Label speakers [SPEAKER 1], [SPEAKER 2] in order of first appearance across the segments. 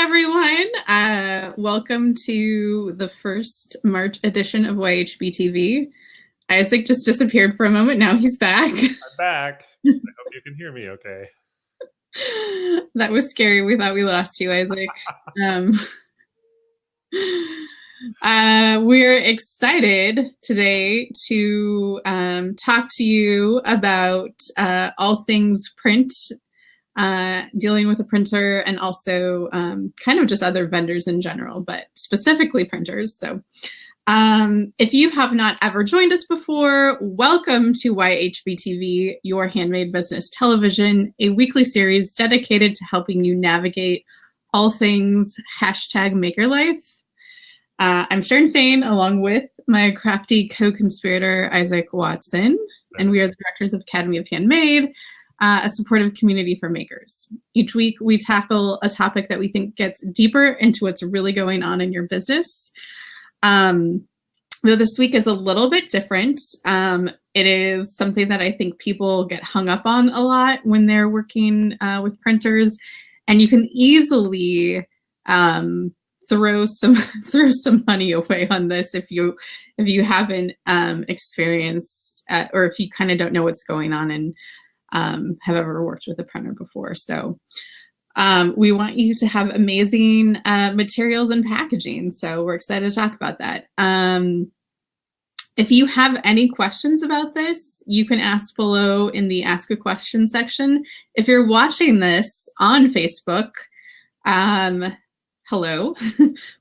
[SPEAKER 1] everyone. Welcome to the first March edition of YHB TV. Isaac just disappeared for a moment. Now he's back.
[SPEAKER 2] I'm back. I hope you can hear me okay.
[SPEAKER 1] That was scary. We thought we lost you, Isaac. We're excited today to talk to you about all things print, dealing with a printer, and also kind of just other vendors in general, but specifically printers. So if you have not ever joined us before, welcome to YHB TV, your handmade business television, a weekly series dedicated to helping you navigate all things #maker life. I'm Sharon Fain, along with my crafty co-conspirator, Isaac Watson, and we are the directors of Academy of Handmade, a supportive community for makers. Each week, we tackle a topic that we think gets deeper into what's really going on in your business. Though this week is a little bit different, it is something that I think people get hung up on a lot when they're working with printers, and you can easily throw some money away on this if you haven't experienced or if you kind of don't know what's going on and have ever worked with a printer before. So we want you to have amazing materials and packaging. So we're excited to talk about that. If you have any questions about this, you can ask below in the Ask a Question section. If you're watching this on Facebook, hello,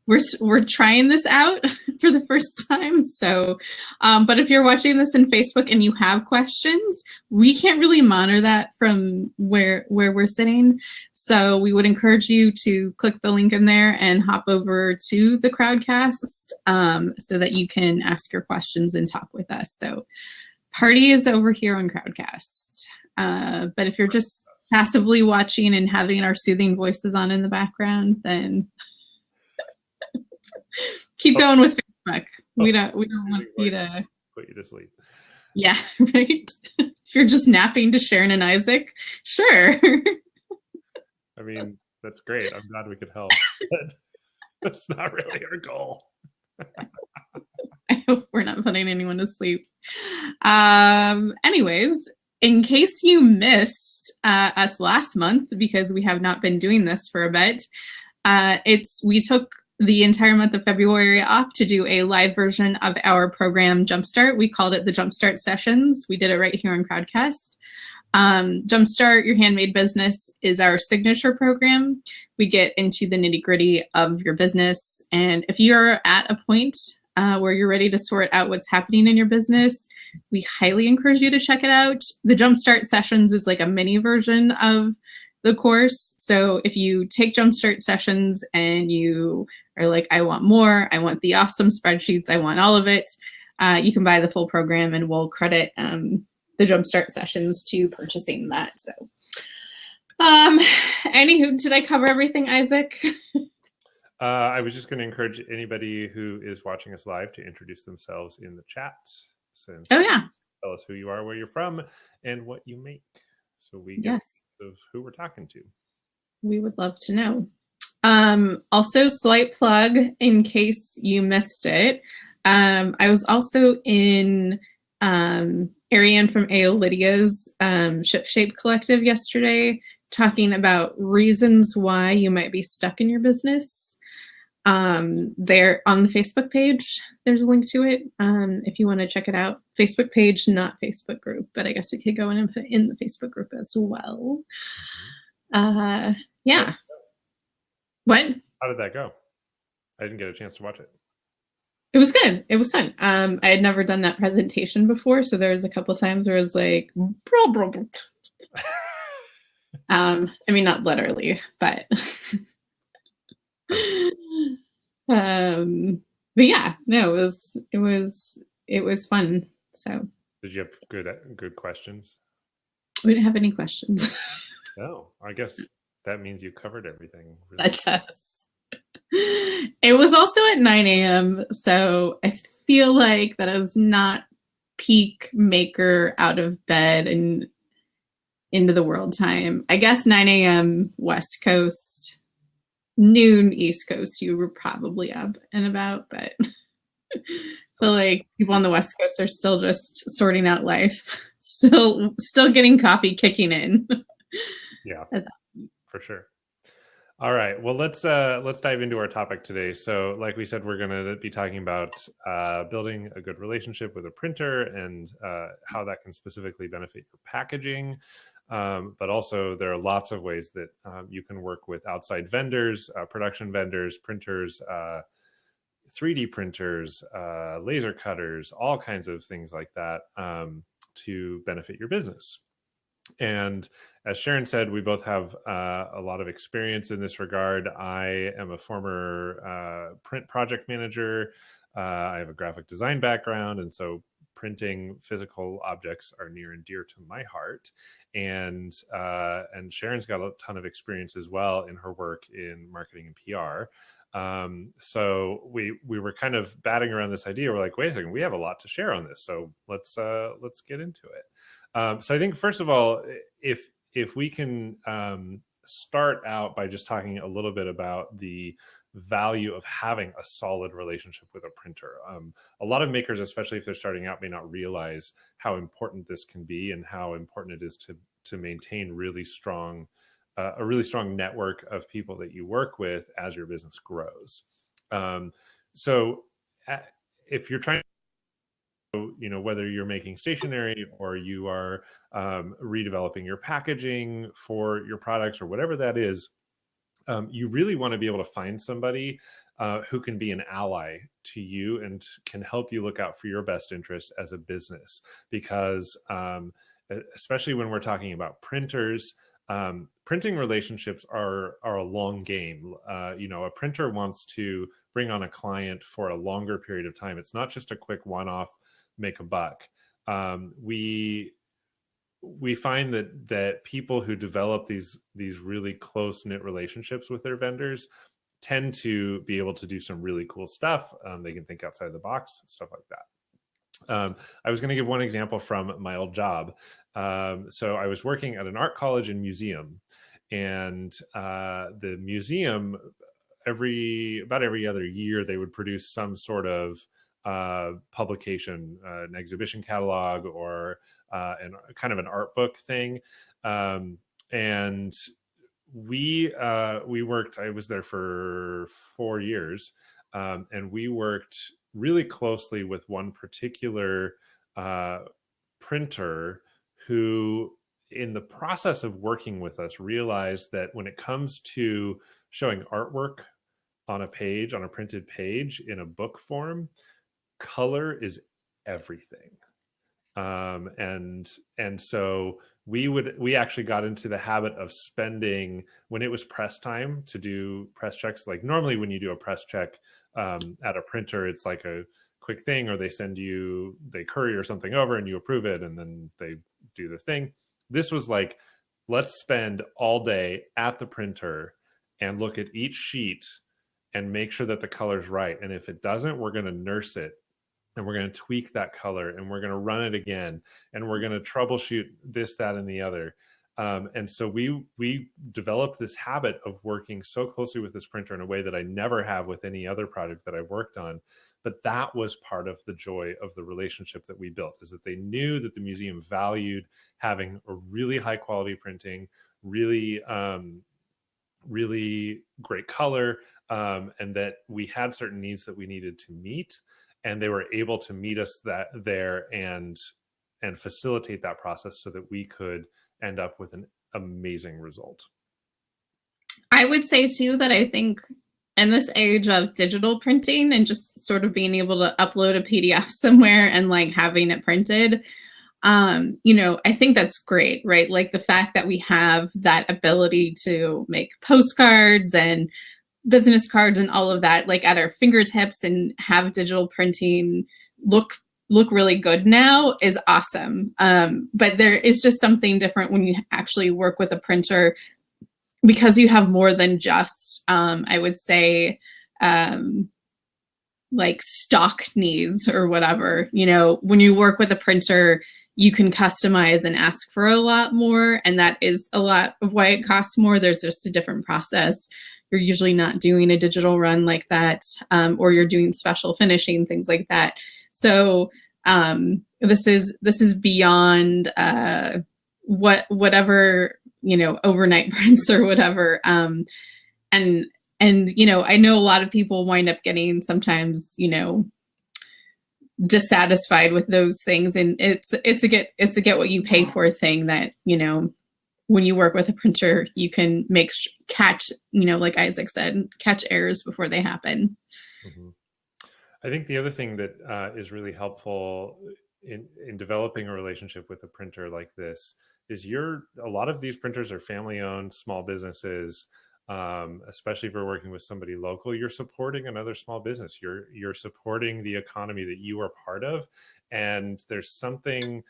[SPEAKER 1] we're trying this out for the first time. So, but if you're watching this in Facebook and you have questions, we can't really monitor that from where we're sitting. So we would encourage you to click the link in there and hop over to the Crowdcast so that you can ask your questions and talk with us. So party is over here on Crowdcast. But if you're just passively watching and having our soothing voices on in the background, then keep going with Facebook. We don't want you to
[SPEAKER 2] put you to sleep.
[SPEAKER 1] Yeah, right. If you're just napping to Sharon and Isaac, sure.
[SPEAKER 2] I mean, that's great. I'm glad we could help. But that's not really our goal.
[SPEAKER 1] I hope we're not putting anyone to sleep. Anyways, in case you missed us last month, because we have not been doing this for a bit, we took the entire month of February off to do a live version of our program Jumpstart. We called it the Jumpstart Sessions. We did it right here on Crowdcast. Jumpstart Your Handmade Business is our signature program. We get into the nitty-gritty of your business. And if you're at a point where you're ready to sort out what's happening in your business, we highly encourage you to check it out. The Jumpstart Sessions is like a mini version of the course. So if you take Jumpstart Sessions and you are like, I want more, I want the awesome spreadsheets, I want all of it, you can buy the full program and we'll credit the Jumpstart Sessions to purchasing that. So anywho, did I cover everything, Isaac?
[SPEAKER 2] I was just going to encourage anybody who is watching us live to introduce themselves in the chat. Since
[SPEAKER 1] oh yeah,
[SPEAKER 2] tell us who you are, where you're from, and what you make, so we get
[SPEAKER 1] yes.
[SPEAKER 2] of who we're talking to. We
[SPEAKER 1] would love to know. Also, slight plug in case you missed it. I was also in Ariane from AO Lydia's Ship Shape Collective yesterday, talking about reasons why you might be stuck in your business. There on the Facebook page, there's a link to it if you want to check it out. Facebook page, not Facebook group, but I guess we could go in and put in the Facebook group as well. Yeah. What?
[SPEAKER 2] How did that go? I didn't get a chance to watch it.
[SPEAKER 1] It was good. It was fun. I had never done that presentation before, so there was a couple times where it was like, I mean, not literally, but but yeah, no, it was fun. So
[SPEAKER 2] did you have good questions?
[SPEAKER 1] We didn't have any questions.
[SPEAKER 2] No, I guess that means you covered everything.
[SPEAKER 1] Really. That does. It was also at 9 a.m. So I feel like that is not peak maker out of bed and into the world time. I guess 9 a.m. West Coast, noon East Coast, you were probably up and about, but I feel like people on the West Coast are still just sorting out life, still getting coffee kicking in.
[SPEAKER 2] Yeah, for sure. All right. Well, let's dive into our topic today. So, like we said, we're going to be talking about building a good relationship with a printer and how that can specifically benefit your packaging. But also, there are lots of ways that you can work with outside vendors, production vendors, printers, 3D printers, laser cutters, all kinds of things like that to benefit your business. And as Sharon said, we both have a lot of experience in this regard. I am a former print project manager. I have a graphic design background, and so printing physical objects are near and dear to my heart. And Sharon's got a ton of experience as well in her work in marketing and PR. So we were kind of batting around this idea. We're like, wait a second, we have a lot to share on this. So let's get into it. So I think first of all, if we can start out by just talking a little bit about the value of having a solid relationship with a printer. A lot of makers, especially if they're starting out, may not realize how important this can be and how important it is to maintain a really strong network of people that you work with as your business grows. So if you're trying, whether you're making stationery or you are redeveloping your packaging for your products or whatever that is, you really want to be able to find somebody who can be an ally to you and can help you look out for your best interests as a business. Because especially when we're talking about printers, printing relationships are a long game. A printer wants to bring on a client for a longer period of time. It's not just a quick one-off, make a buck. We find that people who develop these really close-knit relationships with their vendors tend to be able to do some really cool stuff. They can think outside the box, stuff like that. I was going to give one example from my old job. So I was working at an art college and museum, and the museum, about every other year, they would produce some sort of publication, an exhibition catalog, or kind of an art book thing. And we worked, I was there for 4 years, and we worked really closely with one particular printer who, in the process of working with us, realized that when it comes to showing artwork on a page, on a printed page in a book form, color is everything. And so we actually got into the habit of spending, when it was press time, to do press checks. Like normally when you do a press check at a printer, it's like a quick thing, or they courier something over and you approve it and then they do the thing. This was like, let's spend all day at the printer and look at each sheet and make sure that the color's right. And if it doesn't, we're going to nurse it, and we're going to tweak that color, and we're going to run it again, and we're going to troubleshoot this, that, and the other. And so we developed this habit of working so closely with this printer in a way that I never have with any other project that I've worked on. But that was part of the joy of the relationship that we built, is that they knew that the museum valued having a really high quality printing, really great color, and that we had certain needs that we needed to meet, and they were able to meet us there and facilitate that process so that we could end up with an amazing result.
[SPEAKER 1] I would say too that I think in this age of digital printing and just sort of being able to upload a PDF somewhere and like having it printed, I think that's great, right? Like the fact that we have that ability to make postcards and business cards and all of that, like at our fingertips, and have digital printing look really good now is awesome. But there is just something different when you actually work with a printer, because you have more than just, I would say, like stock needs or whatever. When you work with a printer, you can customize and ask for a lot more. And that is a lot of why it costs more. There's just a different process. You're usually not doing a digital run like that, or you're doing special finishing, things like that. So this is beyond whatever, overnight prints or whatever. And I know a lot of people wind up getting sometimes, dissatisfied with those things, and it's a get what you pay for thing that, when you work with a printer, you can catch, like Isaac said, catch errors before they happen.
[SPEAKER 2] Mm-hmm. I think the other thing that is really helpful in developing a relationship with a printer like this is a lot of these printers are family-owned small businesses. Especially if you're working with somebody local, you're supporting another small business. You're supporting the economy that you are part of, and there's something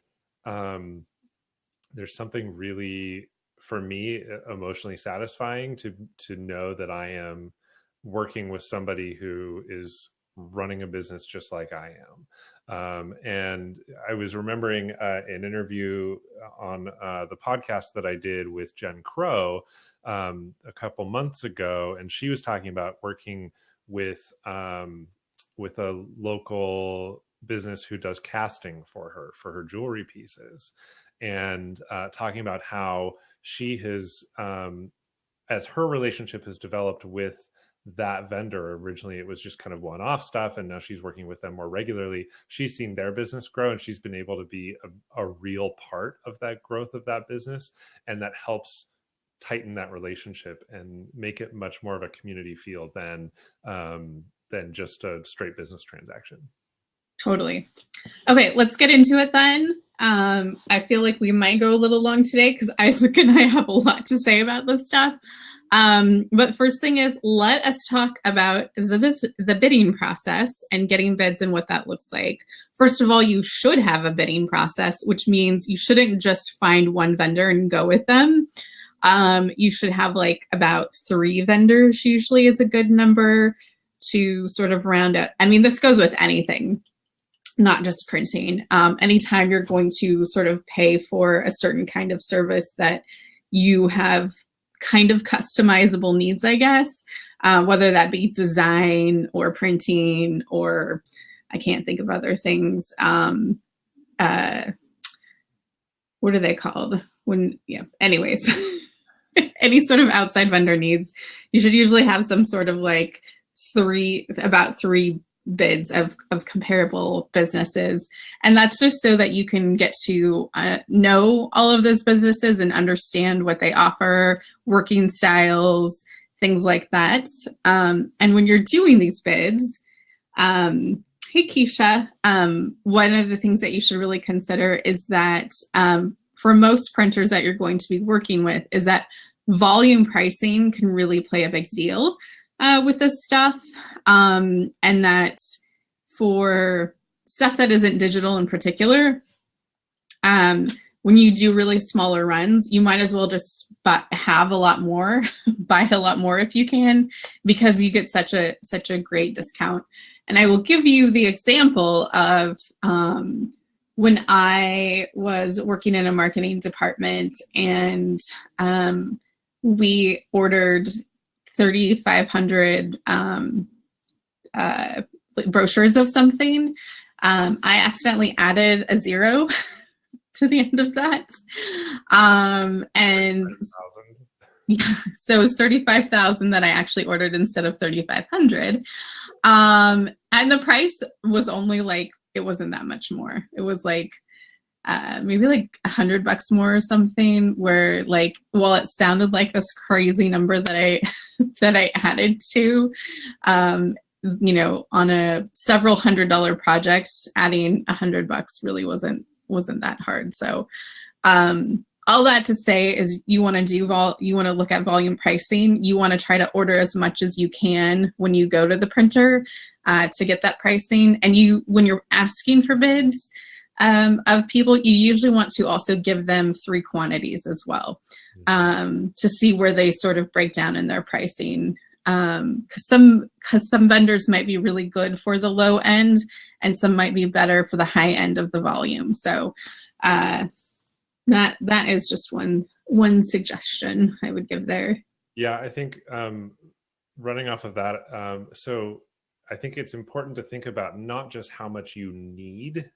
[SPEAKER 2] really, for me, emotionally satisfying to know that I am working with somebody who is running a business just like I am. And I was remembering an interview on the podcast that I did with Jen Crow a couple months ago, and she was talking about working with a local business who does casting for her jewelry pieces, and talking about how she has, as her relationship has developed with that vendor. Originally it was just kind of one-off stuff, and now she's working with them more regularly. She's seen their business grow, and she's been able to be a real part of that growth of that business, and that helps tighten that relationship and make it much more of a community feel than just a straight business transaction. Totally.
[SPEAKER 1] Okay, let's get into it then. I feel like we might go a little long today because Isaac and I have a lot to say about this stuff. But first thing is, let us talk about the bidding process and getting bids and what that looks like. First of all, you should have a bidding process, which means you shouldn't just find one vendor and go with them. You should have like about 3 vendors usually is a good number to sort of round out. I mean, this goes with anything, not just printing. Anytime you're going to sort of pay for a certain kind of service that you have kind of customizable needs, I guess, whether that be design or printing, or I can't think of other things. What are they called? Anyways, any sort of outside vendor needs, you should usually have some sort of like about 3 bids of comparable businesses. And that's just so that you can get to know all of those businesses and understand what they offer, working styles, things like that. And when you're doing these bids, hey Keisha, one of the things that you should really consider is that for most printers that you're going to be working with is that volume pricing can really play a big deal with this stuff. And that for stuff that isn't digital in particular, when you do really smaller runs, you might as well just have a lot more, buy a lot more if you can, because you get such a great discount. And I will give you the example of when I was working in a marketing department, and we ordered 3,500 brochures of something. I accidentally added a 0 to the end of that. And yeah, so it was 35,000 that I actually ordered instead of 3,500. And the price was only like, it wasn't that much more. It was like maybe like $100 more or something, where like, well, it sounded like this crazy number that I that I added to, on a several $100 project, adding $100 really wasn't that hard. So all that to say is, you want to look at volume pricing. You want to try to order as much as you can when you go to the printer to get that pricing. And when you're asking for bids of people, you usually want to also give them 3 quantities as well, to see where they sort of break down in their pricing. Because some vendors might be really good for the low end, and some might be better for the high end of the volume. So That is just one suggestion I would give there.
[SPEAKER 2] Yeah, I think running off of that, so I think it's important to think about not just how much you need,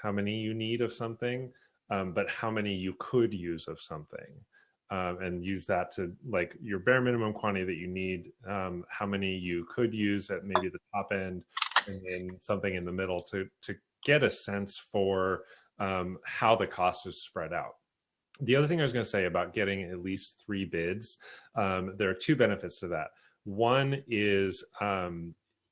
[SPEAKER 2] how many you need of something, but how many you could use of something. And use that to like your bare minimum quantity that you need, how many you could use at maybe the top end, and then something in the middle to get a sense for how the cost is spread out. The other thing I was going to say about getting at least 3 bids, there are 2 benefits to that. One is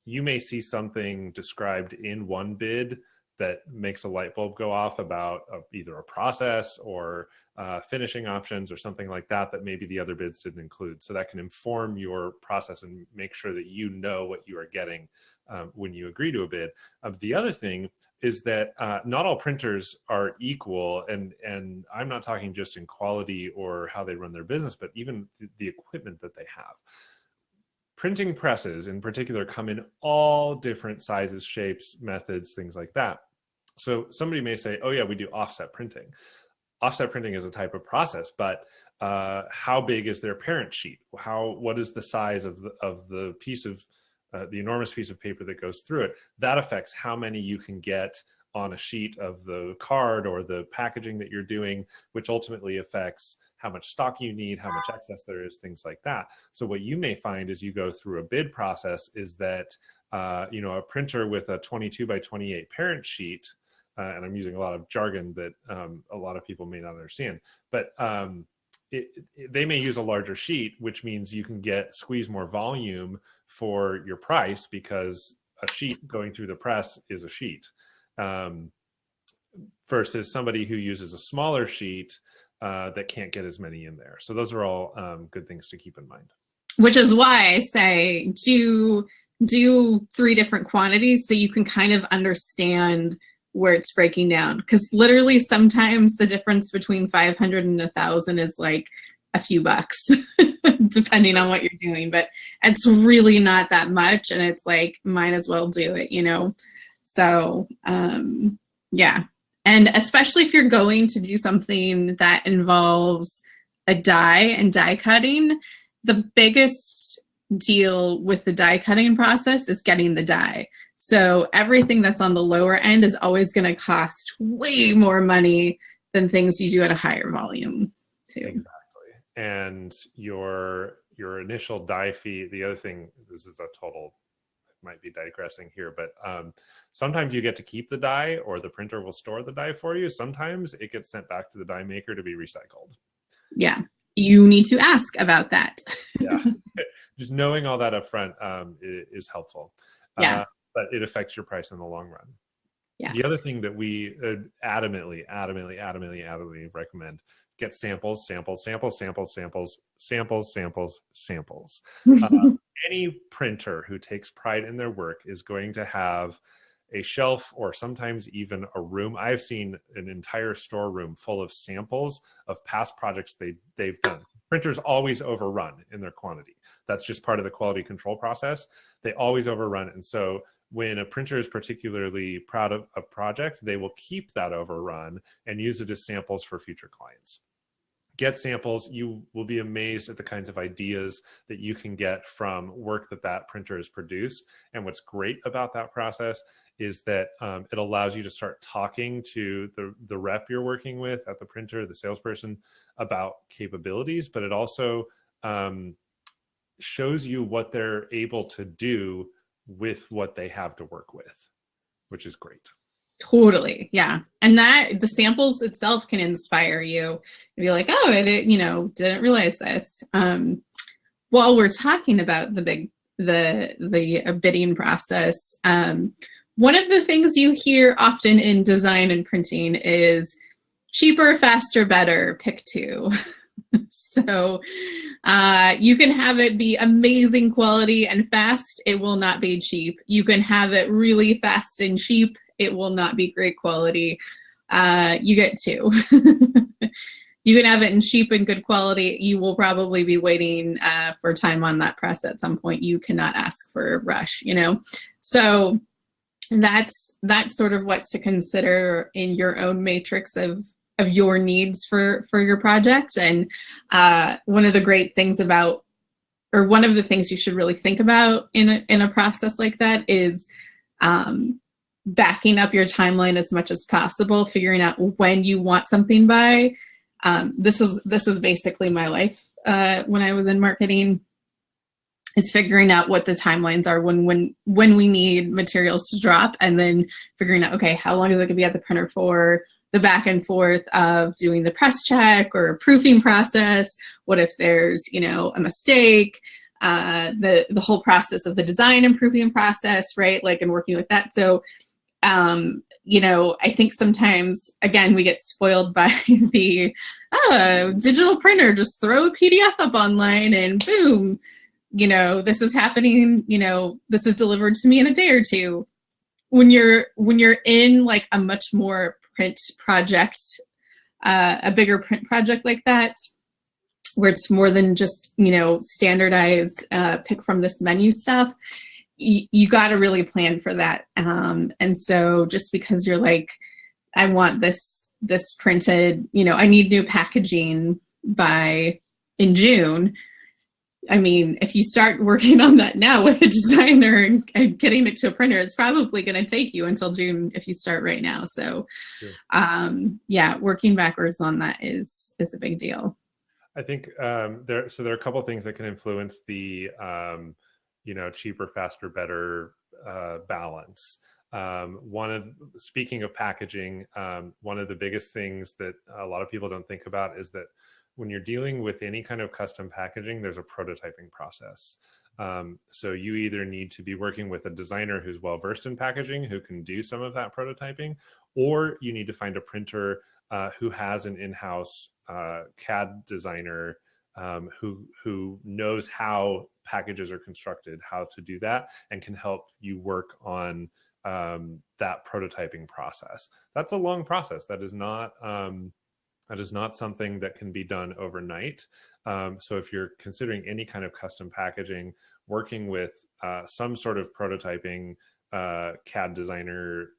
[SPEAKER 2] you may see something described in one bid that makes a light bulb go off about either a process or finishing options or something like that maybe the other bids didn't include. So that can inform your process and make sure that you know what you are getting when you agree to a bid. The other thing is that not all printers are equal, and I'm not talking just in quality or how they run their business, but even the equipment that they have. Printing presses in particular come in all different sizes, shapes, methods, things like that. So somebody may say, oh yeah, we do offset printing. Offset printing is a type of process, but how big is their parent sheet? What is the size of the piece of the enormous piece of paper that goes through it? That affects how many you can get on a sheet of the card or the packaging that you're doing, which ultimately affects how much stock you need, how much excess there is, things like that. So what you may find as you go through a bid process is that a printer with a 22 by 28 parent sheet, and I'm using a lot of jargon that a lot of people may not understand, but they may use a larger sheet, which means you can squeeze more volume for your price because a sheet going through the press is a sheet, versus somebody who uses a smaller sheet that can't get as many in there. So those are all good things to keep in mind.
[SPEAKER 1] Which is why I say do 3 different quantities so you can kind of understand where it's breaking down, because literally sometimes the difference between 500 and 1,000 is like a few bucks depending on what you're doing, but it's really not that much, and it's like might as well do it, so yeah. And especially if you're going to do something that involves a die and die cutting, the biggest deal with the die cutting process is getting the die. So everything that's on the lower end is always going to cost way more money than things you do at a higher volume too.
[SPEAKER 2] Exactly. And your initial die fee, the other thing, this is a total, might be digressing here, but sometimes you get to keep the die, or the printer will store the die for you. Sometimes it gets sent back to the die maker to be recycled.
[SPEAKER 1] Yeah. You need to ask about that.
[SPEAKER 2] Yeah. Just knowing all that up front is helpful.
[SPEAKER 1] Yeah.
[SPEAKER 2] But it affects your price in the long run.
[SPEAKER 1] Yeah.
[SPEAKER 2] The other thing that we adamantly recommend: get samples. Any printer who takes pride in their work is going to have a shelf or sometimes even a room. I've seen an entire storeroom full of samples of past projects they've done. Printers always overrun in their quantity. That's just part of the quality control process. They always overrun. And so when a printer is particularly proud of a project, they will keep that overrun and use it as samples for future clients. Get samples. You will be amazed at the kinds of ideas that you can get from work that printer has produced. And what's great about that process is that it allows you to start talking to the rep you're working with at the printer, the salesperson, about capabilities, but it also shows you what they're able to do with what they have to work with, which is great.
[SPEAKER 1] Totally. Yeah. And that the samples itself can inspire you and be like, oh, didn't realize this. While we're talking about the bidding process, one of the things you hear often in design and printing is cheaper, faster, better, pick 2. So you can have it be amazing quality and fast. It will not be cheap. You can have it really fast and cheap. It will not be great quality. You get 2. You can have it in cheap and good quality. You will probably be waiting for time on that press at some point. You cannot ask for a rush, So that's sort of what's to consider in your own matrix of your needs for your project. And one of the great things about, or one of the things you should really think about in a process like that is backing up your timeline as much as possible, figuring out when you want something by. This was basically my life when I was in marketing, is figuring out what the timelines are when we need materials to drop, and then figuring out, okay, how long is it going to be at the printer for, the back and forth of doing the press check or proofing process. What if there's, a mistake, the whole process of the design and proofing process, right? Like, and working with that. So, I think sometimes, again, we get spoiled by the digital printer, just throw a PDF up online and boom, this is happening, this is delivered to me in a day or two. When you're in like a much more print project, a bigger print project like that, where it's more than just, standardize, pick from this menu stuff, you got to really plan for that. And so just because you're like, I want this printed, I need new packaging in June. I mean, if you start working on that now with a designer and getting it to a printer, it's probably going to take you until June if you start right now. So, sure. Working backwards on that is a big deal.
[SPEAKER 2] I think there are a couple of things that can influence the cheaper, faster, better balance. Speaking of packaging, one of the biggest things that a lot of people don't think about is that when you're dealing with any kind of custom packaging, there's a prototyping process. So you either need to be working with a designer who's well-versed in packaging, who can do some of that prototyping, or you need to find a printer who has an in-house CAD designer who knows how packages are constructed, how to do that, and can help you work on that prototyping process. That's a long process. That is not something that can be done overnight. So if you're considering any kind of custom packaging, working with some sort of prototyping CAD designer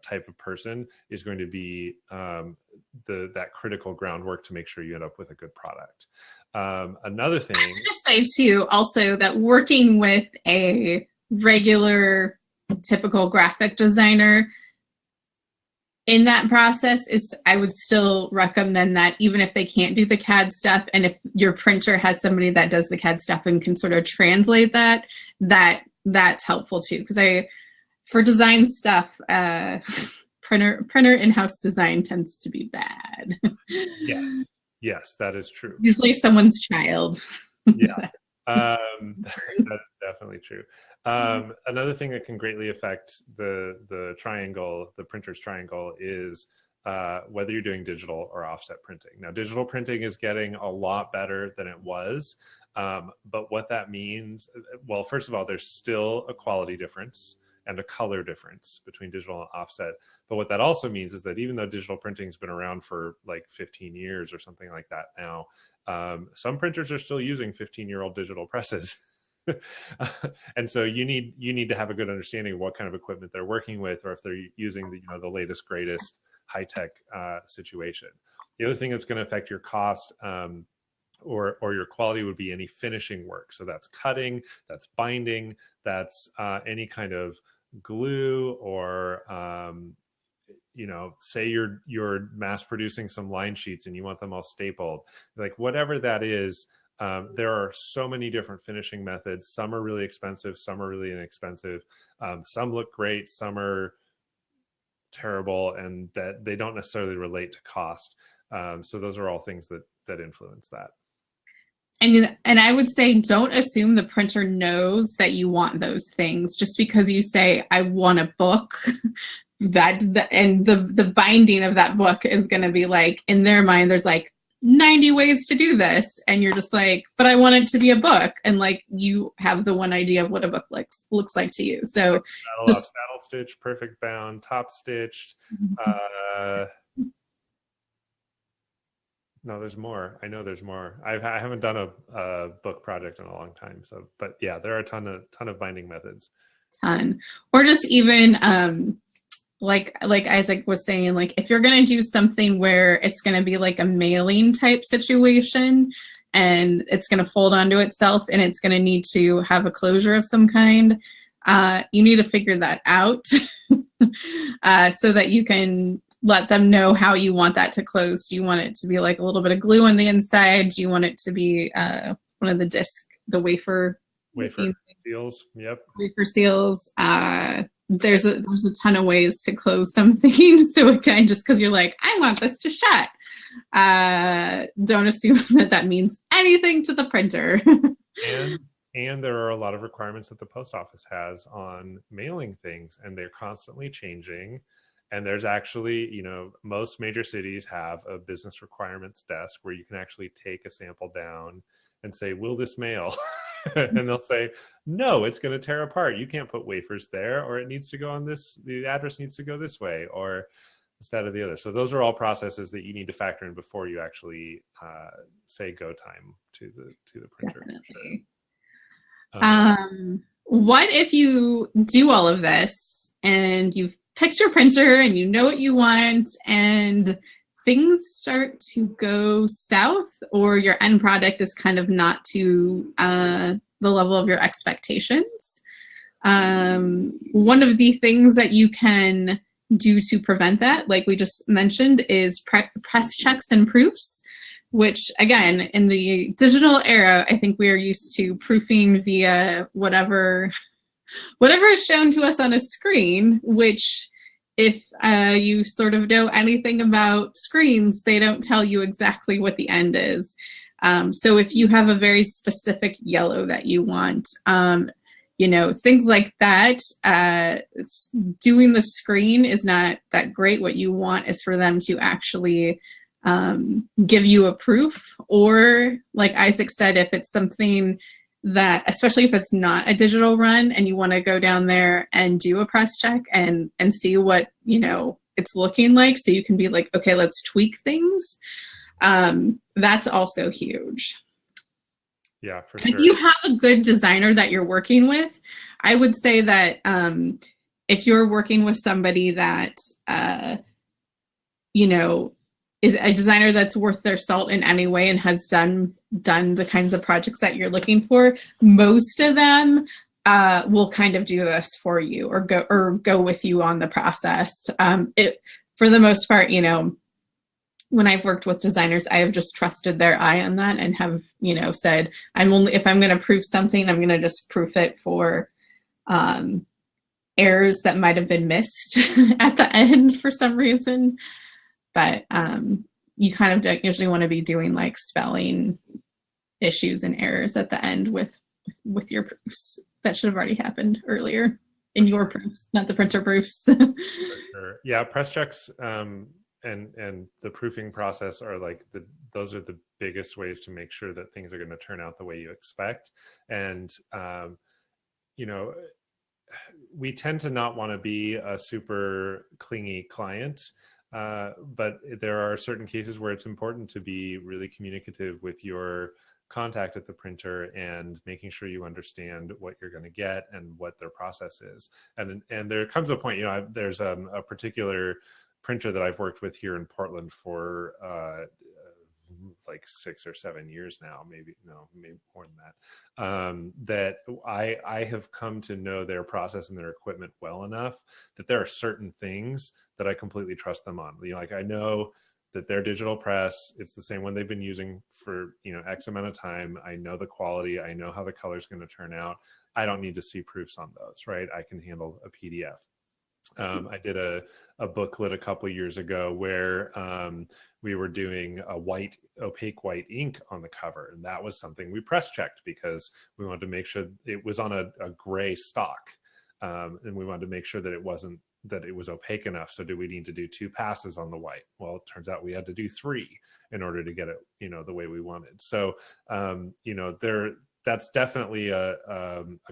[SPEAKER 2] type of person is going to be that critical groundwork to make sure you end up with a good product. Another thing,
[SPEAKER 1] I would say too, also, that working with a regular, typical graphic designer in that process I would still recommend that, even if they can't do the CAD stuff, and if your printer has somebody that does the CAD stuff and can sort of translate that's helpful too. Because for design stuff, printer in-house design tends to be bad.
[SPEAKER 2] Yes, that is true.
[SPEAKER 1] Usually someone's child.
[SPEAKER 2] Yeah, that's definitely true. Another thing that can greatly affect the printer's triangle, is whether you're doing digital or offset printing. Now, digital printing is getting a lot better than it was, but what that means, well, first of all, there's still a quality difference and a color difference between digital and offset. But what that also means is that even though digital printing has been around for like 15 years or something like that now, some printers are still using 15-year-old digital presses. And so you need to have a good understanding of what kind of equipment they're working with, or if they're using the latest, greatest high-tech situation. The other thing that's going to affect your cost or your quality would be any finishing work. So that's cutting, that's binding, that's any kind of glue, or say you're mass producing some line sheets and you want them all stapled, like whatever that is. There are so many different finishing methods. Some are really expensive, some are really inexpensive. Some look great, some are terrible, and that they don't necessarily relate to cost. So those are all things that influence that.
[SPEAKER 1] And I would say, don't assume the printer knows that you want those things. Just because you say, I want a book, and the binding of that book is going to be like, in their mind, there's like 90 ways to do this. And you're just like, but I want it to be a book. And like, you have the one idea of what a book looks like to you. So
[SPEAKER 2] saddle stitch, perfect bound, top stitched. No, there's more. I know there's more. I haven't done a book project in a long time. So, but yeah, there are a ton of binding methods.
[SPEAKER 1] ton. Or just even like Isaac was saying, like if you're going to do something where it's going to be like a mailing type situation and it's going to fold onto itself and it's going to need to have a closure of some kind, you need to figure that out so that you can let them know how you want that to close. Do you want it to be like a little bit of glue on the inside? Do you want it to be one of the the wafer
[SPEAKER 2] seals? Yep.
[SPEAKER 1] Wafer seals. There's a ton of ways to close something. So again, just because you're like, I want this to shut, don't assume that means anything to the printer.
[SPEAKER 2] And there are a lot of requirements that the post office has on mailing things, and they're constantly changing. And there's actually, you know, most major cities have a business requirements desk where you can actually take a sample down and say, will this mail? And they'll say, no, it's going to tear apart. You can't put wafers there, or it needs to go on this, the address needs to go this way, or instead of the other. So those are all processes that you need to factor in before you actually say go time to the printer.
[SPEAKER 1] Definitely. What if you do all of this and you've picked your printer and you know what you want and things start to go south, or your end product is kind of not to the level of your expectations? One of the things that you can do to prevent that, like we just mentioned, is press checks and proofs, which again, in the digital era, I think we are used to proofing via whatever is shown to us on a screen, which if you sort of know anything about screens, they don't tell you exactly what the end is. So if you have a very specific yellow that you want, you know, things like that, doing the screen is not that great. What you want is for them to actually give you a proof, or like Isaac said, if it's something that, especially if it's not a digital run and you want to go down there and do a press check and see what, you know, it's looking like, so you can be like, okay, let's tweak things. That's also huge.
[SPEAKER 2] Yeah, for sure.
[SPEAKER 1] If you have a good designer that you're working with, I would say that if you're working with somebody that, you know, is a designer that's worth their salt in any way and has done the kinds of projects that you're looking for, most of them will kind of do this for you, or go with you on the process. For the most part, you know, when I've worked with designers, I have just trusted their eye on that and have, you know, said, if I'm going to proof something, I'm going to just proof it for errors that might have been missed at the end for some reason. But you kind of don't usually want to be doing like spelling issues and errors at the end with your proofs. That should have already happened earlier in your proofs, not the printer proofs.
[SPEAKER 2] Sure. Yeah, press checks and the proofing process are like those are the biggest ways to make sure that things are going to turn out the way you expect. And you know, we tend to not want to be a super clingy client. But there are certain cases where it's important to be really communicative with your contact at the printer and making sure you understand what you're going to get and what their process is. And there comes a point, you know, there's a particular printer that I've worked with here in Portland for like 6 or 7 years now, maybe more than that, that I have come to know their process and their equipment well enough that there are certain things that I completely trust them on. You know, like I know that their digital press, it's the same one they've been using for, you know, X amount of time. I know the quality, I know how the color is going to turn out. I don't need to see proofs on those, right? I can handle a PDF. I did a booklet a couple of years ago where we were doing a opaque white ink on the cover. And that was something we press checked because we wanted to make sure it was on a gray stock. And we wanted to make sure that it was opaque enough. So do we need to do 2 passes on the white? Well, it turns out we had to do 3 in order to get it, you know, the way we wanted. So, you know, that's definitely a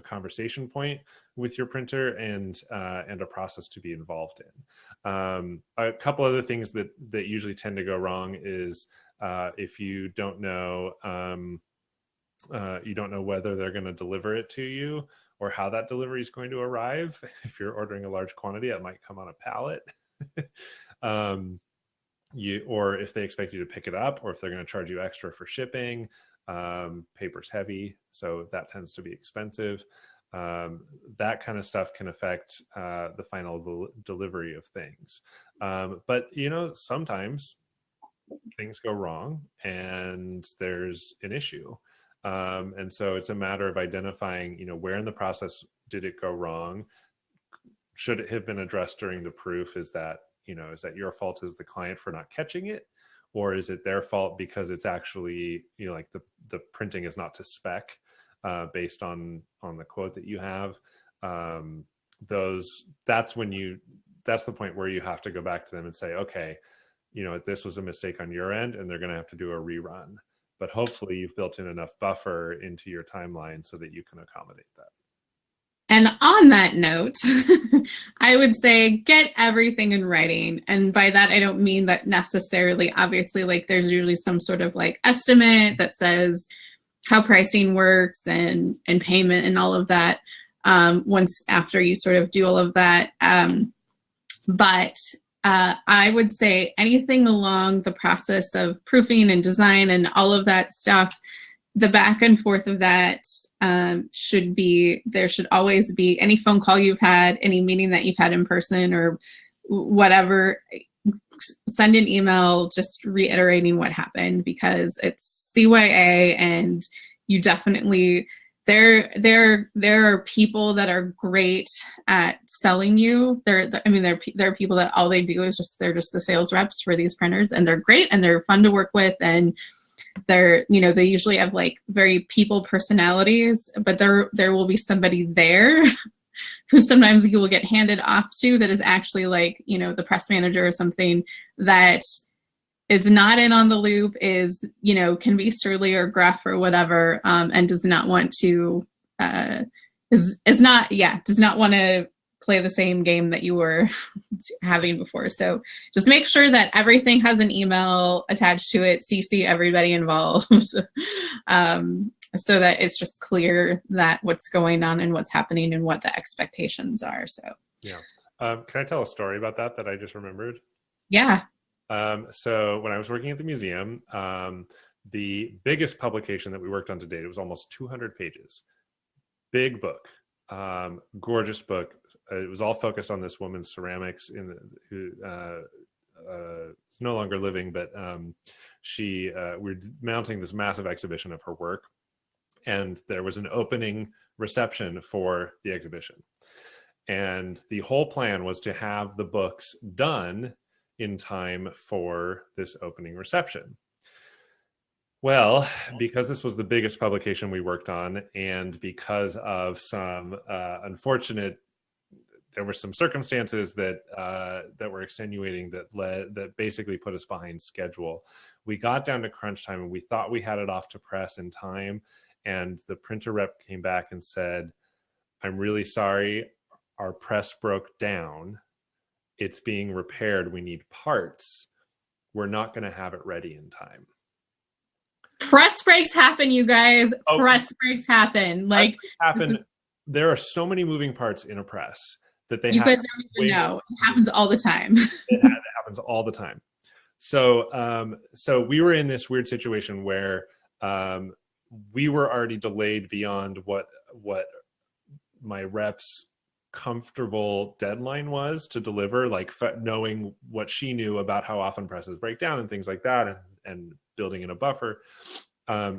[SPEAKER 2] conversation point with your printer and a process to be involved in. A couple other things that usually tend to go wrong is if you don't know You don't know whether they're going to deliver it to you or how that delivery is going to arrive. If you're ordering a large quantity, it might come on a pallet. Or if they expect you to pick it up, or if they're going to charge you extra for shipping. Paper's heavy, so that tends to be expensive. That kind of stuff can affect the final delivery of things. But sometimes things go wrong and there's an issue. And so it's a matter of identifying, where in the process did it go wrong? Should it have been addressed during the proof? Is that your fault as the client for not catching it? Or is it their fault because it's actually, like the printing is not to spec based on the quote that you have? That's the point where you have to go back to them and say, okay, this was a mistake on your end, and they're going to have to do a rerun. But hopefully you've built in enough buffer into your timeline so that you can accommodate that.
[SPEAKER 1] And on that note, I would say get everything in writing. And by that, I don't mean that necessarily, obviously, like there's usually some sort of like estimate that says how pricing works and payment and all of that once after you sort of do all of that. But I would say anything along the process of proofing and design and all of that stuff, the back and forth of that there should always be any phone call you've had, any meeting that you've had in person or whatever, send an email just reiterating what happened, because it's CYA and you definitely, there are people that are great at selling you. There are people that all they do is they're just the sales reps for these printers, and they're great and they're fun to work with, and they usually have like very people personalities, but there will be somebody there who sometimes you will get handed off to that is actually like, the press manager or something that is not in on the loop, is, can be surly or gruff or whatever, and does not want to, does not want to play the same game that you were having before. So just make sure that everything has an email attached to it, CC everybody involved, so that it's just clear that what's going on and what's happening and what the expectations are. So
[SPEAKER 2] yeah. Can I tell a story about that I just remembered?
[SPEAKER 1] Yeah.
[SPEAKER 2] So when I was working at the museum, the biggest publication that we worked on to date, it was almost 200 pages. Big book, gorgeous book. It was all focused on this woman's ceramics who is no longer living, but we're mounting this massive exhibition of her work, and there was an opening reception for the exhibition. And the whole plan was to have the books done in time for this opening reception. Well, because this was the biggest publication we worked on, and because of some there were some circumstances that were extenuating that basically put us behind schedule. We got down to crunch time and we thought we had it off to press in time. And the printer rep came back and said, "I'm really sorry, our press broke down. It's being repaired. We need parts. We're not going to have it ready in time."
[SPEAKER 1] Press breaks happen, you guys. Oh, press breaks happen. Like,
[SPEAKER 2] happen. There are so many moving parts in a press that you
[SPEAKER 1] guys don't even know. It happens all the time.
[SPEAKER 2] It happens all the time. So, so we were in this weird situation where we were already delayed beyond what my rep's comfortable deadline was to deliver, like knowing what she knew about how often presses break down and things like that, and building in a buffer.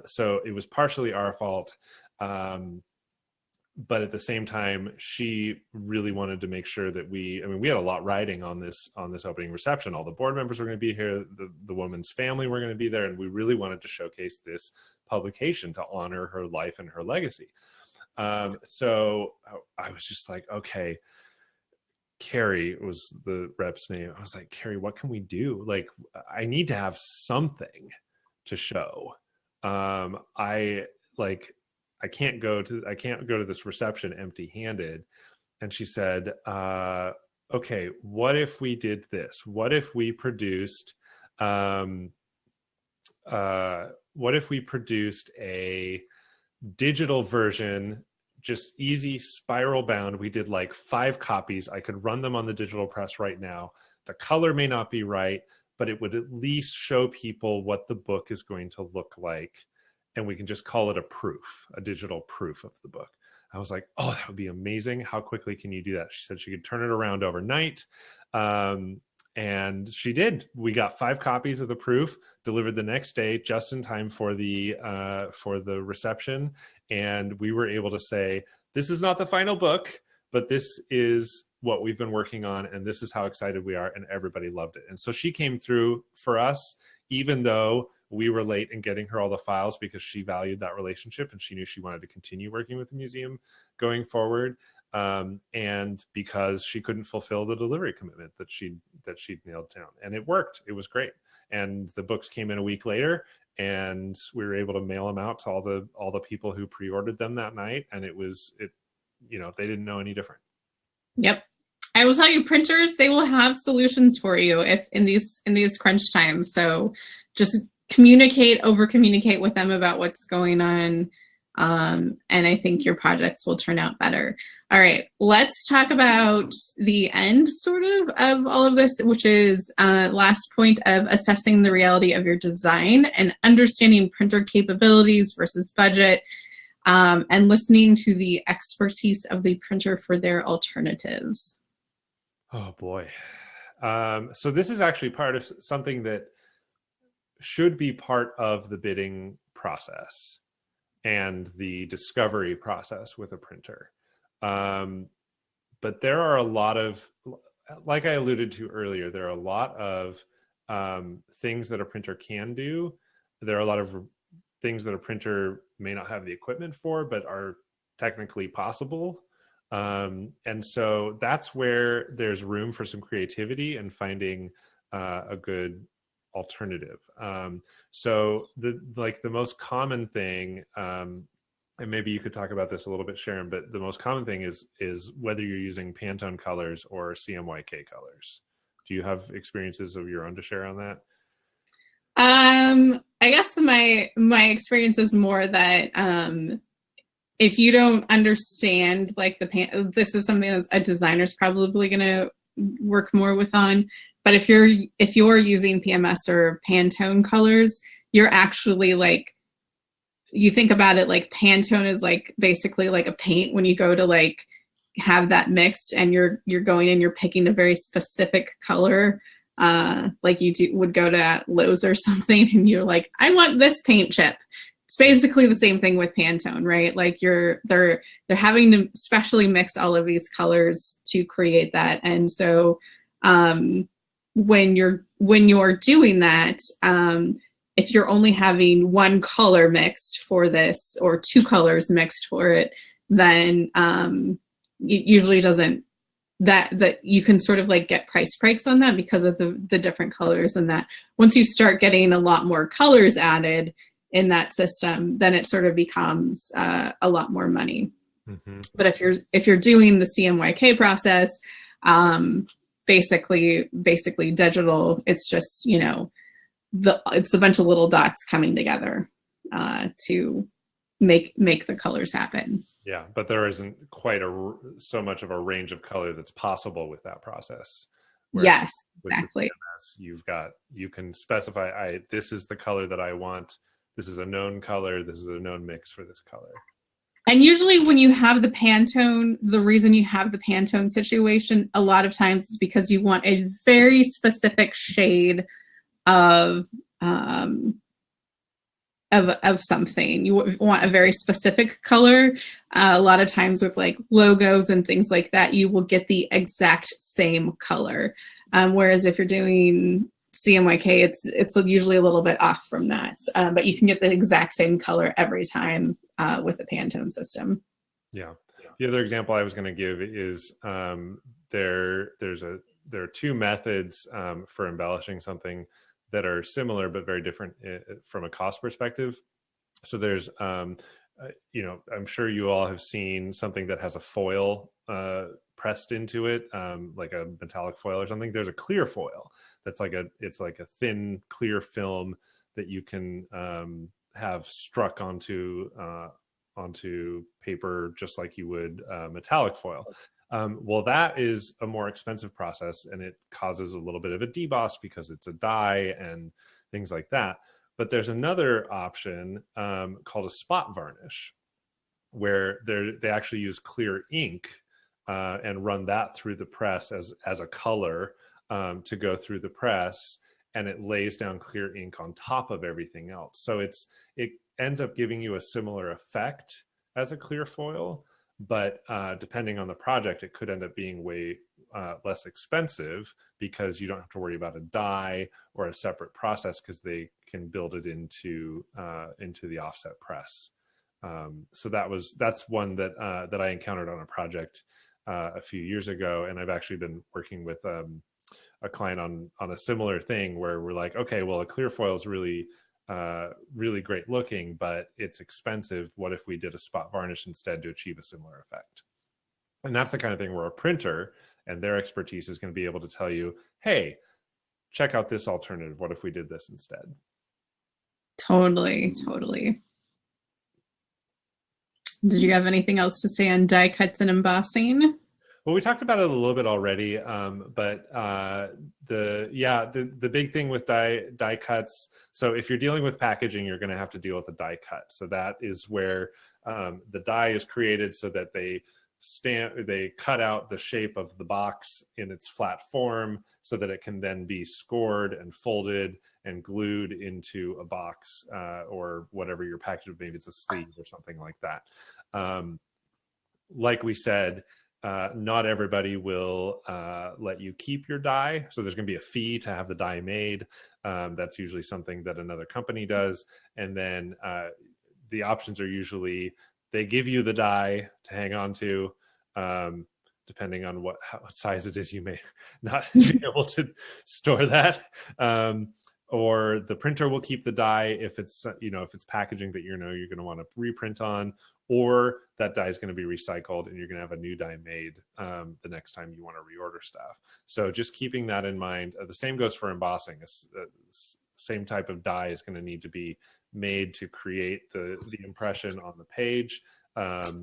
[SPEAKER 2] So it was partially our fault. But at the same time, she really wanted to make sure that we had a lot riding on this opening reception. All the board members were going to be here. The woman's family were going to be there. And we really wanted to showcase this publication to honor her life and her legacy. So I was just like, okay, Carrie was the rep's name. I was like, Carrie, what can we do? Like, I need to have something to show. I can't go to this reception empty-handed. And she said, okay, what if we did this? What if we produced a digital version, just easy spiral bound. We did like 5 copies. I could run them on the digital press right now. The color may not be right, but it would at least show people what the book is going to look like. And we can just call it a proof, a digital proof of the book. I was like, oh, that would be amazing. How quickly can you do that? She said she could turn it around overnight. And she did. We got 5 copies of the proof delivered the next day, just in time for the reception. And we were able to say, this is not the final book, but this is what we've been working on, and this is how excited we are, and everybody loved it. And so she came through for us, even though we were late in getting her all the files, because she valued that relationship and she knew she wanted to continue working with the museum going forward. And because she couldn't fulfill the delivery commitment that she'd nailed down, and it worked. It was great. And the books came in a week later, and we were able to mail them out to all the people who pre-ordered them that night. And it they didn't know any different.
[SPEAKER 1] Yep. I will tell you, printers, they will have solutions for you if in these crunch times. So just over communicate with them about what's going on. And I think your projects will turn out better. All right, let's talk about the end sort of all of this, which is last point of assessing the reality of your design and understanding printer capabilities versus budget, and listening to the expertise of the printer for their alternatives.
[SPEAKER 2] Oh boy. So this is actually part of something that should be part of the bidding process and the discovery process with a printer. But there are a lot of, like I alluded to earlier, there are a lot of things that a printer can do. There are a lot of things that a printer may not have the equipment for, but are technically possible. And so that's where there's room for some creativity and finding a good alternative. So the most common thing, and maybe you could talk about this a little bit, Sharon, but the most common thing is whether you're using Pantone colors or CMYK colors. Do you have experiences of your own to share on that?
[SPEAKER 1] I guess my experience is more that if you don't understand like this is something that a designer's probably going to work more with on. But if you're using PMS or Pantone colors, you're actually like, you think about it like Pantone is like basically like a paint when you go to like have that mixed, and you're going and you're picking a very specific color, like you would go to Lowe's or something, and you're like, I want this paint chip. It's basically the same thing with Pantone, right? Like they're having to specially mix all of these colors to create that. And so when you're doing that, if you're only having one color mixed for this or 2 colors mixed for it, then it usually doesn't, that you can sort of like get price breaks on that because of the different colors. And that once you start getting a lot more colors added in that system, then it sort of becomes a lot more money. Mm-hmm. But if you're doing the CMYK process, basically digital, it's just, it's a bunch of little dots coming together to make the colors happen.
[SPEAKER 2] Yeah, but there isn't quite so much of a range of color that's possible with that process.
[SPEAKER 1] Yes, exactly.
[SPEAKER 2] PMS, you can specify, this is the color that I want. This is a known color. This is a known mix for this color.
[SPEAKER 1] And usually when you have the Pantone, the reason you have the Pantone situation a lot of times is because you want a very specific shade of something. You want a very specific color. A lot of times with like logos and things like that, you will get the exact same color. Whereas if you're doing CMYK, it's usually a little bit off from that, but you can get the exact same color every time with the Pantone system.
[SPEAKER 2] Yeah. The other example I was going to give is there are 2 methods for embellishing something that are similar but very different from a cost perspective. So there's I'm sure you all have seen something that has a foil pressed into it, like a metallic foil or something. There's a clear foil that's it's like a thin clear film that you can have struck onto onto paper just like you would metallic foil. Well, that is a more expensive process, and it causes a little bit of a deboss because it's a dye and things like that. But there's another option called a spot varnish, where they actually use clear ink and run that through the press as a color to go through the press, and it lays down clear ink on top of everything else. So it ends up giving you a similar effect as a clear foil, but depending on the project, it could end up being way less expensive because you don't have to worry about a dye or a separate process, because they can build it into the offset press. So that's one that I encountered on a project a few years ago, and I've actually been working with a client on a similar thing where we're like, okay, well, a clear foil is really great looking, but it's expensive. What if we did a spot varnish instead to achieve a similar effect? And that's the kind of thing where a printer and their expertise is going to be able to tell you, hey, check out this alternative. What if we did this instead?
[SPEAKER 1] Totally. Did you have anything else to say on die cuts and embossing?
[SPEAKER 2] Well, we talked about it a little bit already, but the big thing with die cuts. So if you're dealing with packaging, you're going to have to deal with a die cut. So that is where the die is created so that they cut out the shape of the box in its flat form so that it can then be scored and folded and glued into a box or whatever your package, maybe it's a sleeve or something like that. Like we said, not everybody will let you keep your die. So there's going to be a fee to have the die made. That's usually something that another company does. And then the options are usually they give you the die to hang on to. Depending on what size it is, you may not be able to store that. Or the printer will keep the die if it's packaging that you're going to want to reprint on, or that die is going to be recycled and you're going to have a new die made the next time you want to reorder stuff. So just keeping that in mind. The same goes for embossing. Same type of die is going to need to be made to create the impression on the page. If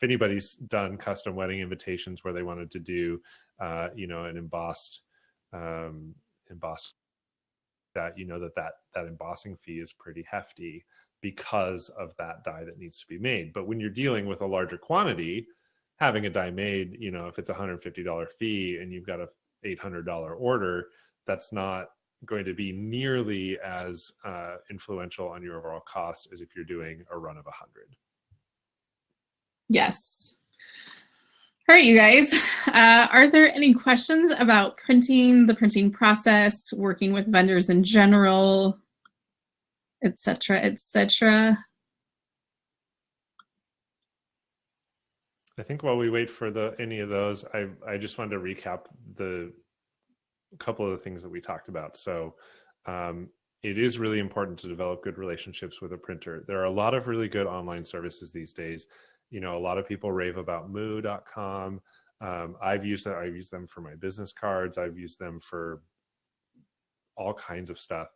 [SPEAKER 2] anybody's done custom wedding invitations where they wanted to do, an embossed that, that embossing fee is pretty hefty because of that die that needs to be made. But when you're dealing with a larger quantity, having a die made, if it's $150 fee and you've got a $800 order, that's not going to be nearly as influential on your overall cost as if you're doing a run of 100.
[SPEAKER 1] Yes. All right, you guys. Are there any questions about printing, the printing process, working with vendors in general, et cetera, et cetera?
[SPEAKER 2] I think while we wait for any of those, I just wanted to recap a couple of the things that we talked about. So it is really important to develop good relationships with a printer. There are a lot of really good online services these days. A lot of people rave about moo.com. I've used them for my business cards. I've used them for all kinds of stuff.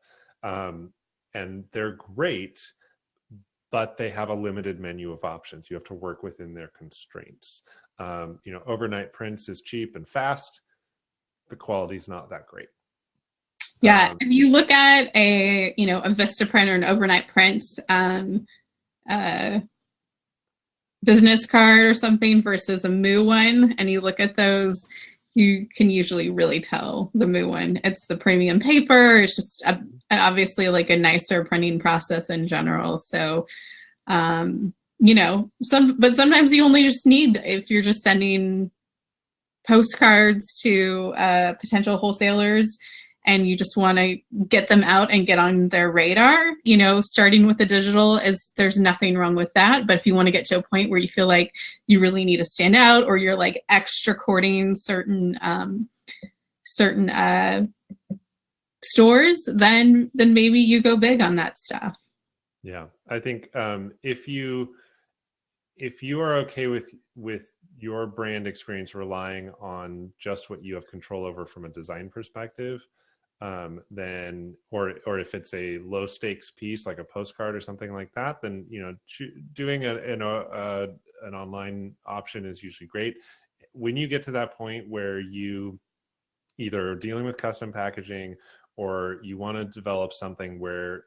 [SPEAKER 2] And they're great, but they have a limited menu of options. You have to work within their constraints. Overnight prints is cheap and fast. The quality is not that great.
[SPEAKER 1] Yeah, if you look at a Vistaprint or an overnight print business card or something versus a Moo one, and you look at those, you can usually really tell the Moo one. It's the premium paper. It's just obviously like a nicer printing process in general. So, but sometimes you only just need, if you're just sending postcards to potential wholesalers and you just want to get them out and get on their radar, starting with the digital there's nothing wrong with that. But if you want to get to a point where you feel like you really need to stand out, or you're like extra courting certain stores, then maybe you go big on that stuff.
[SPEAKER 2] Yeah, I think if you are okay with your brand experience relying on just what you have control over from a design perspective, then, or if it's a low stakes piece like a postcard or something like that, then, you know, doing an online option is usually great. When you get to that point where you either dealing with custom packaging or you want to develop something where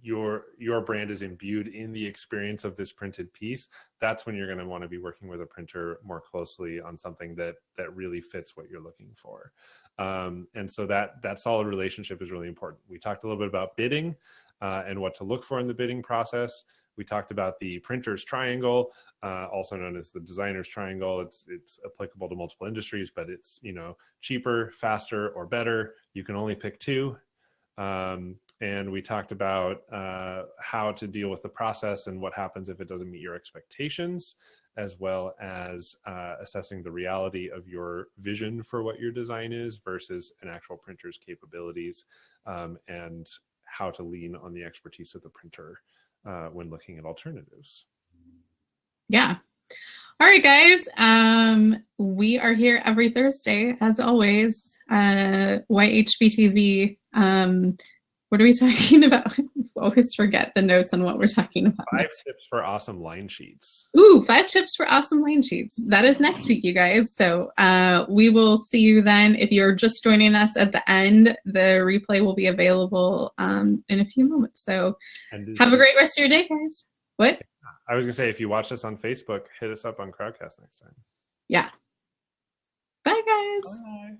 [SPEAKER 2] your brand is imbued in the experience of this printed piece, that's when you're going to want to be working with a printer more closely on something that really fits what you're looking for. And so that solid relationship is really important. We talked a little bit about bidding and what to look for in the bidding process. We talked about the printer's triangle, also known as the designer's triangle. It's applicable to multiple industries, but it's, you know, cheaper, faster, or better. You can only pick two. And we talked about how to deal with the process and what happens if it doesn't meet your expectations, as well as assessing the reality of your vision for what your design is versus an actual printer's capabilities, and how to lean on the expertise of the printer when looking at alternatives.
[SPEAKER 1] Yeah. All right, guys. We are here every Thursday, as always. YHBTV. What are we talking about? I always forget the notes on what we're talking about.
[SPEAKER 2] 5 tips for awesome line sheets.
[SPEAKER 1] Ooh, 5 tips for awesome line sheets. That is next week, you guys. So we will see you then. If you're just joining us at the end, the replay will be available in a few moments. So have a great rest of your day, guys. What?
[SPEAKER 2] I was going to say, if you watch us on Facebook, hit us up on Crowdcast next time.
[SPEAKER 1] Yeah. Bye, guys.
[SPEAKER 2] Bye.